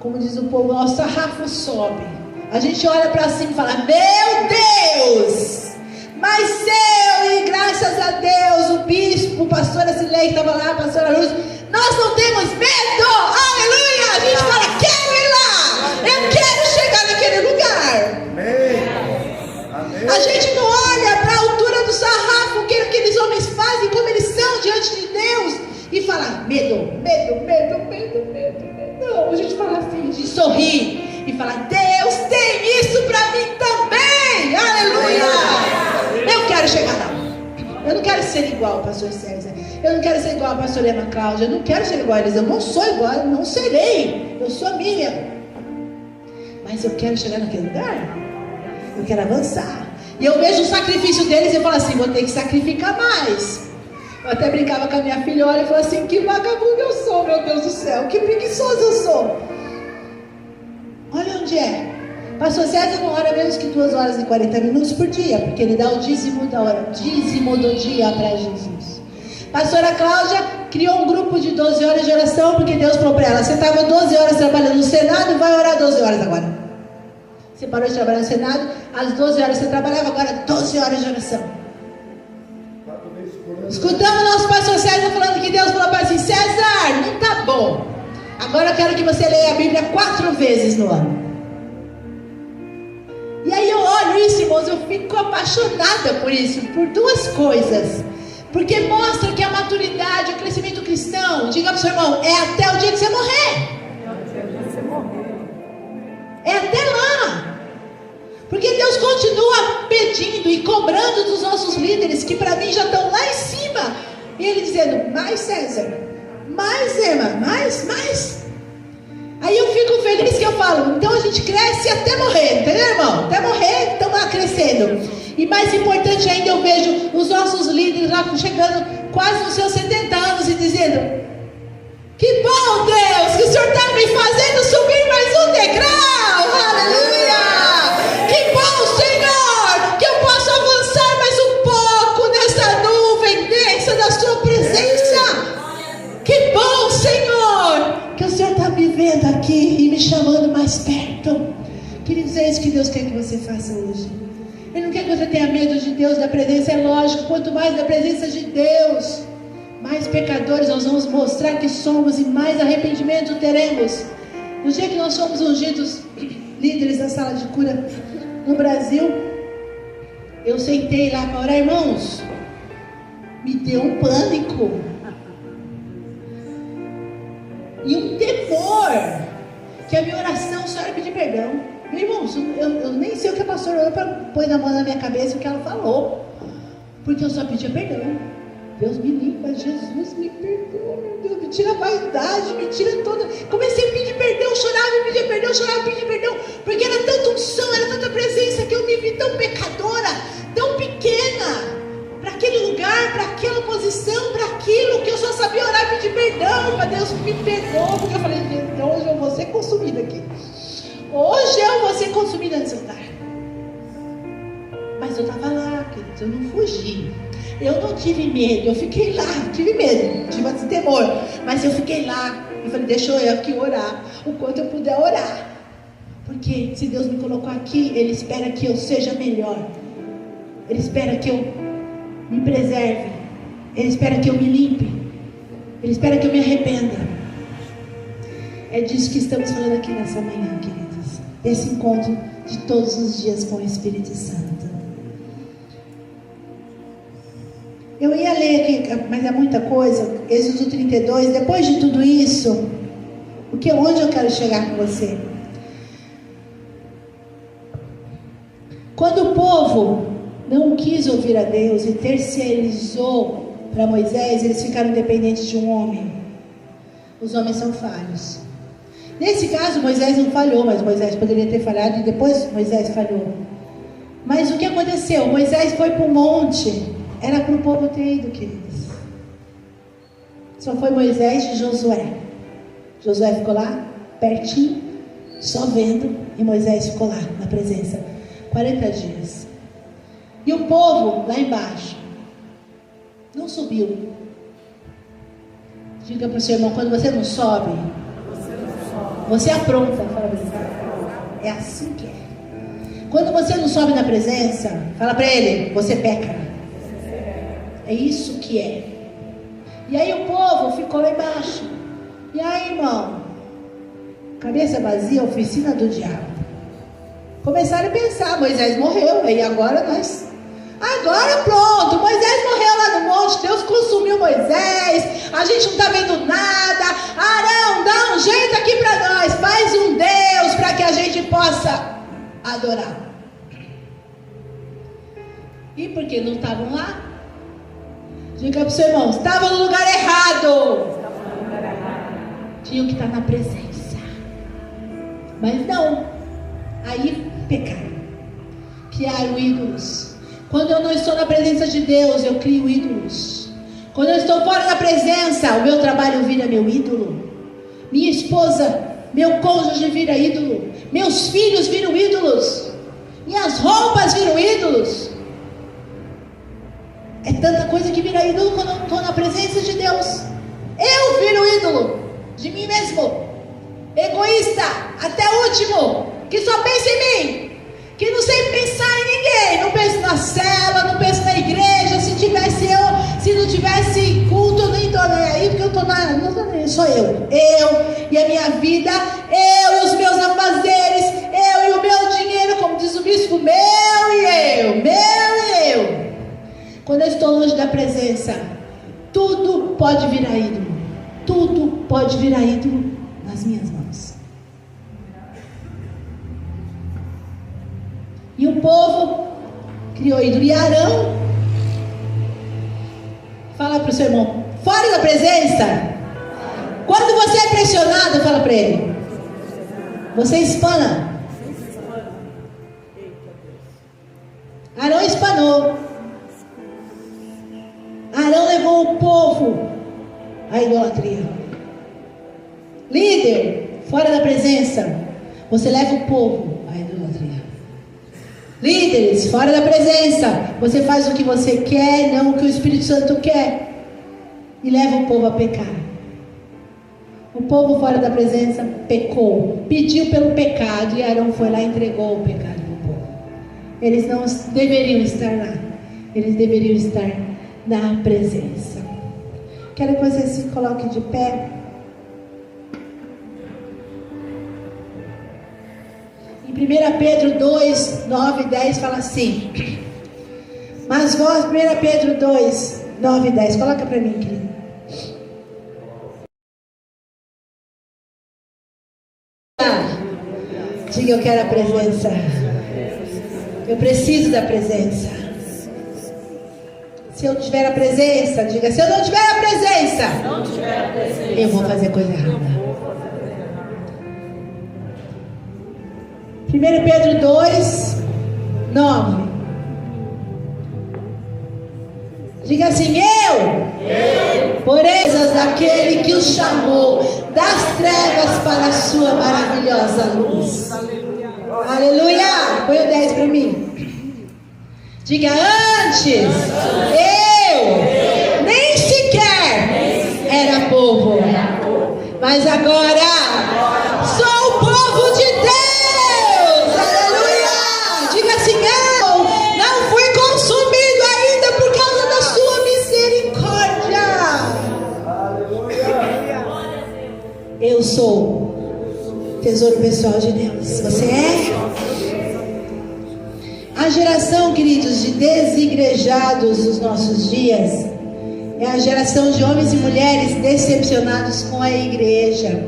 como diz o povo, nosso sarrafo sobe. A gente olha para cima e fala: meu Deus! Mas e graças a Deus, o bispo, o pastor Asilei que estava lá, a pastora Luz, nós não temos medo, aleluia! A gente fala: quero ir lá, eu quero chegar naquele lugar. Amém. A gente não olha para a altura do sarrafo, o que aqueles homens fazem, como eles são diante de Deus, e fala: medo. Não, a gente fala assim, de sorrir e falar: Deus tem isso para mim também, aleluia! Eu quero chegar lá. Eu não quero ser igual ao pastor César. Eu não quero ser igual a pastora Ana Cláudia. Eu não quero ser igual a eles. Eu não sou igual, eu não serei. Eu sou a Miriam. Mas eu quero chegar naquele lugar. Eu quero avançar. E eu vejo o sacrifício deles e eu falo assim: vou ter que sacrificar mais. Eu até brincava com a minha filha, olha, e falava assim: que vagabundo eu sou, meu Deus do céu. Que preguiçoso eu sou. Olha onde é. Pastor César não ora menos que 2 horas e 40 minutos por dia, porque ele dá o dízimo da hora, dízimo do dia para Jesus. Pastora Cláudia criou um grupo de 12 horas de oração, porque Deus falou para ela: você estava 12 horas trabalhando no Senado, vai orar 12 horas agora. Você parou de trabalhar no Senado, às 12 horas você trabalhava, agora 12 horas de oração. Escutamos o nosso pastor César falando que Deus falou para assim: César, não está bom, agora eu quero que você leia a Bíblia 4 vezes no ano. E aí eu olho isso, irmãos, eu fico apaixonada por isso, por 2 coisas. Porque mostra que a maturidade, o crescimento cristão, diga para o seu irmão, é até o dia que você morrer. É até lá. Porque Deus continua pedindo e cobrando dos nossos líderes, que para mim já estão lá em cima. E Ele dizendo: mais César, mais Emma, mais. Aí eu fico feliz que eu falo: então a gente cresce até morrer, entendeu, irmão? Até morrer, estamos lá crescendo. E mais importante ainda, eu vejo os nossos líderes lá chegando quase nos seus 70 anos e dizendo: que bom, Deus, que o Senhor está me fazendo subir mais um degrau, aleluia! Que bom, Senhor, que eu posso avançar mais um pouco nessa nuvem densa da sua presença. Que bom, Senhor, que o Senhor está me vendo aqui e me chamando mais perto. Queridos, é isso que Deus quer que você faça hoje. Ele não quer que você tenha medo de Deus, da presença. É lógico, quanto mais da presença de Deus, mais pecadores nós vamos mostrar que somos e mais arrependimento teremos. No dia que nós fomos ungidos líderes da sala de cura no Brasil, eu sentei lá para orar, irmãos, me deu um pânico e um temor, que a minha oração só era pedir perdão. Meu irmão, eu nem sei o que a pastora orou para pôr na mão na minha cabeça o que ela falou, porque eu só pedia perdão. Deus me limpa, Jesus me perdoa, meu Deus, me tira a vaidade, me tira toda. Comecei a pedir perdão, chorava e pedia perdão, chorava e pedia perdão, porque era tanta unção, era tanta presença, que eu me vi tão pecadora, tão pequena, para aquele lugar, para aquela posição, para aquilo que eu só sabia orar e pedir perdão. Para Deus me perdoa, porque eu falei: então hoje eu vou ser consumida aqui. Hoje eu vou ser consumida nesse lugar. Mas eu estava lá, queridos, eu não fugi. Eu não tive medo, eu fiquei lá, tive medo, tive esse temor. Mas eu fiquei lá e falei: deixa eu aqui orar, o quanto eu puder orar. Porque se Deus me colocou aqui, Ele espera que eu seja melhor. Ele espera que eu me preserve. Ele espera que eu me limpe. Ele espera que eu me arrependa. É disso que estamos falando aqui nessa manhã, queridos. Esse encontro de todos os dias com o Espírito Santo. Eu ia ler aqui, mas é muita coisa. Êxodo 32. Depois de tudo isso, onde eu quero chegar com você? Quando o povo não quis ouvir a Deus e terceirizou para Moisés, eles ficaram dependentes de um homem. Os homens são falhos. Nesse caso, Moisés não falhou, mas Moisés poderia ter falhado e depois Moisés falhou. Mas o que aconteceu? Moisés foi para o monte. Era para o povo ter ido, queridos. Só foi Moisés e Josué. Josué ficou lá, pertinho, só vendo, e Moisés ficou lá, na presença, 40 dias. E o povo, lá embaixo, não subiu. Diga para o seu irmão, quando você não sobe, você apronta. Fala para ele. É assim que é. Quando você não sobe na presença, fala para ele, você peca. É isso que é. E aí o povo ficou lá embaixo. E aí, irmão, cabeça vazia, oficina do diabo. Começaram a pensar, Moisés morreu, e agora nós... Agora pronto, Moisés morreu lá no monte, Deus consumiu Moisés, a gente não está vendo nada. Arão, dá um jeito aqui para nós, faz um Deus para que a gente possa adorar. E por que não estavam lá? Diga para o seu irmão, estavam no lugar errado. Tinham que estar na presença. Mas não. Aí pecaram. Criaram ídolos. Quando eu não estou na presença de Deus, eu crio ídolos. Quando eu estou fora da presença, o meu trabalho vira meu ídolo. Minha esposa, meu cônjuge vira ídolo. Meus filhos viram ídolos. Minhas roupas viram ídolos. É tanta coisa que vira ídolo quando eu estou na presença de Deus. Eu viro ídolo de mim mesmo. Egoísta, até o último, que só pensa em mim, que não sei pensar em ninguém, não penso na célula, não penso na igreja. Se não tivesse culto, eu nem estou nem aí, porque eu estou não tô nem aí, sou eu e a minha vida, eu e os meus afazeres, eu e o meu dinheiro, como diz o bispo, meu e eu. Quando eu estou longe da presença, tudo pode virar ídolo. Tudo pode virar ídolo nas minhas mãos. E o povo criou ídolo. E Arão, fala para o seu irmão, fora da presença. Quando você é pressionado, fala para ele, você espana. Arão espanou. Arão levou o povo à idolatria. Líder, fora da presença, você leva o povo à idolatria. Líderes, fora da presença, você faz o que você quer, não o que o Espírito Santo quer, e leva o povo a pecar. O povo fora da presença pecou, pediu pelo pecado, e Arão foi lá e entregou o pecado do povo. Eles não deveriam estar lá, eles deveriam estar na presença. Quero que você se coloque de pé. Em 1 Pedro 2, 9 e 10 fala assim: mas vós, 1 Pedro 2, 9 e 10, coloca para mim, querido. Diga, eu quero a presença. Eu preciso da presença. Se eu tiver a presença, diga, se eu não tiver a presença, eu vou fazer coisa errada. 1 Pedro 2, 9. Diga assim, porém, daquele que os chamou das trevas para a sua maravilhosa luz. Aleluia! Põe o 10 para mim. Diga, antes eu nem sequer era povo, mas agora sou o povo de Deus. Aleluia! Diga assim, eu não fui consumido ainda por causa da sua misericórdia. Eu sou tesouro pessoal de Deus. Você é? A geração, queridos, de desigrejados dos nossos dias é a geração de homens e mulheres decepcionados com a igreja.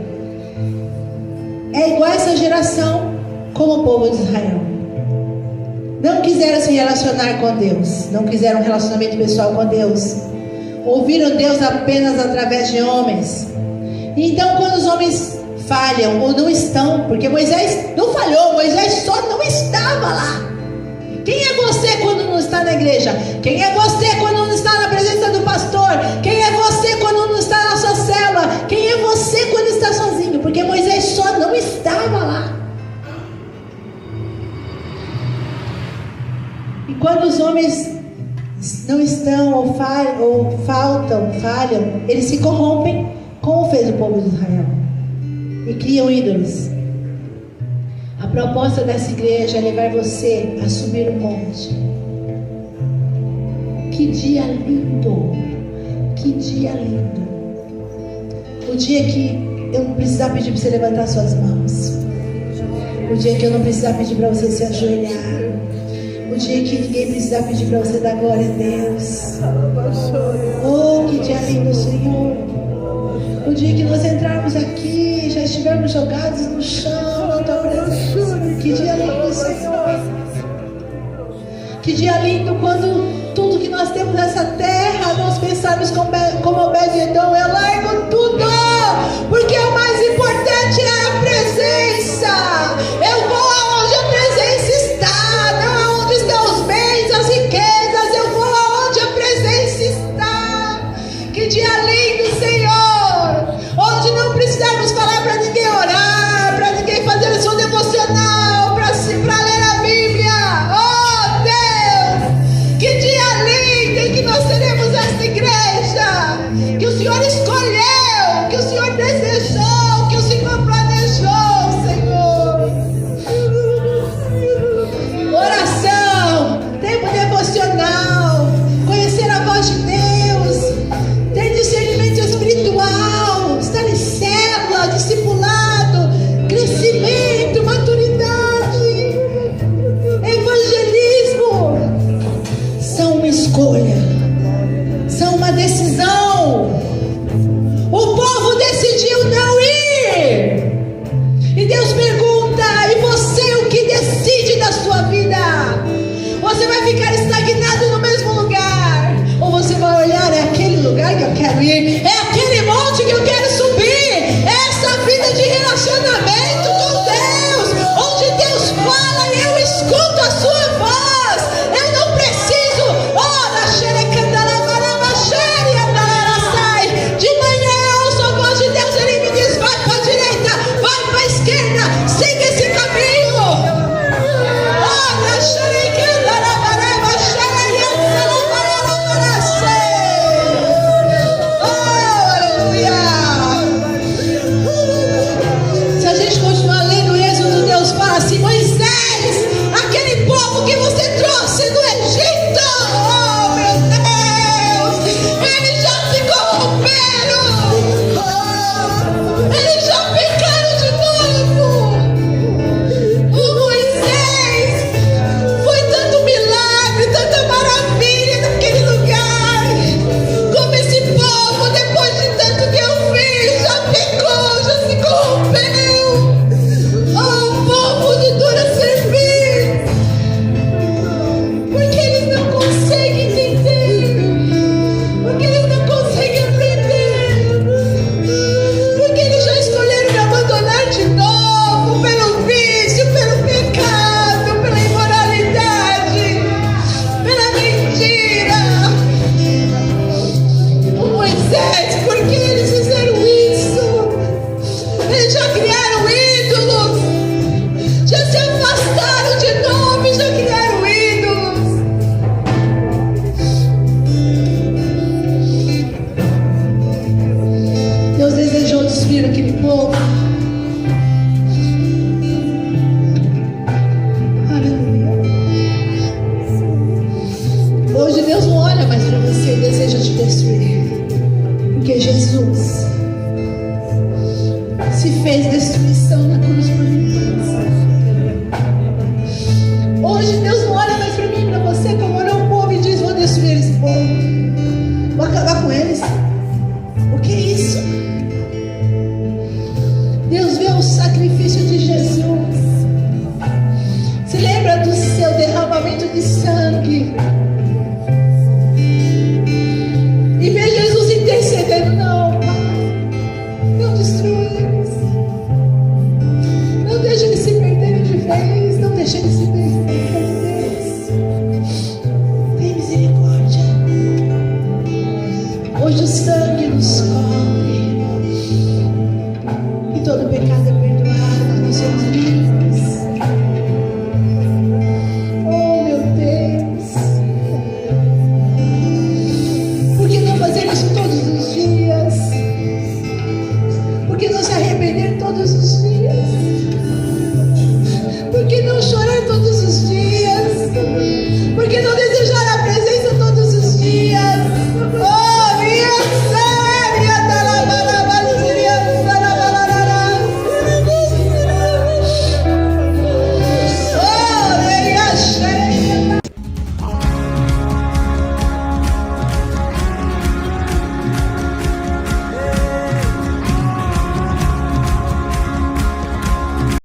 É igual essa geração como o povo de Israel. Não quiseram se relacionar com Deus, não quiseram um relacionamento pessoal com Deus. Ouviram Deus apenas através de homens. E então, quando os homens falham ou não estão, porque Moisés não falhou, Moisés só não estava lá. Quem é você quando não está na igreja? Quem é você quando não está na presença do pastor? Quem é você quando não está na sua célula. Quem é você quando está sozinho? Porque Moisés só não estava lá. E quando os homens não estão ou falham, eles se corrompem, como fez o povo de Israel, e criam ídolos. A proposta dessa igreja é levar você a subir um monte. Que dia lindo! Que dia lindo! O dia que eu não precisar pedir para você levantar suas mãos. O dia que eu não precisar pedir para você se ajoelhar. O dia que ninguém precisar pedir para você dar glória a Deus. Oh, que dia lindo, Senhor! O dia que nós entrarmos aqui, já estivermos jogados no chão, na tua presença. Que dia lindo, Senhor! Que dia lindo quando tudo que nós temos nessa terra, nós pensarmos como Obed-Edom: eu largo tudo, porque o mais importante é a presença. Eu vou aonde a presença está, não aonde estão os bens, as riquezas. Eu vou aonde a presença está. Que dia lindo, Senhor! Onde não precisamos falar para ninguém orar, para ninguém fazer a sua devocional, para ler a Bíblia. Oh, Deus! Que dia lindo em que nós teremos esta igreja que o Senhor escolheu, que o Senhor desejou, que o Senhor planejou, Senhor. Oração, tempo devocional, conhecer a voz de Deus, ter discernimento espiritual, estar em célula, discipulado, crescimento, maturidade, evangelismo. São uma escolha, são uma decisão. O povo decidiu não ir. E Deus pergunta: e você, o que decide da sua vida? Você vai ficar estagnado no mesmo lugar? Ou você vai olhar: é aquele lugar que eu quero ir, é aquele monte que eu quero subir, é essa vida de relacionamento com Deus, onde Deus fala e eu escuto a sua voz. Eu não preciso, de manhã eu ouço a voz de Deus, Ele me diz: vai para a direita, vai para a esquerda, siga esse caminho. Se a gente continuar lendo o Êxodo, Deus fala assim: Moisés, aquele povo que você trouxe do Egito, oh meu Deus, eles já se corromperam, eles já pecaram de novo. Oh Moisés, foi tanto milagre, tanta maravilha naquele lugar, como esse povo, depois de tanto que eu fiz, já pecou, já se corrompeu. Oh povo de dura servir, porque eles não conseguem entender, porque eles não conseguem aprender, porque eles já escolheram me abandonar de novo pelo vício, pelo pecado, pela imoralidade, pela mentira. Oh, Moisés, por que eles fizeram isso? Eles já criaram ídolos, já se afastaram de novo e já criaram ídolos. Deus desejou destruir aquele povo. Aleluia. Hoje Deus não olha mais para você e deseja te destruir, porque Jesus se fez destruição na cruz por mim. Hoje Deus não olha mais para mim e para você como olhou o povo e diz: vou destruir esse povo, vou acabar com eles. O que é isso? Deus vê o sacrifício de Jesus, se lembra do seu derramamento de sangue, e vê Jesus intercedendo: não, Pai, não destrua eles, não deixe eles se perderem de vez, não deixe eles se perderem.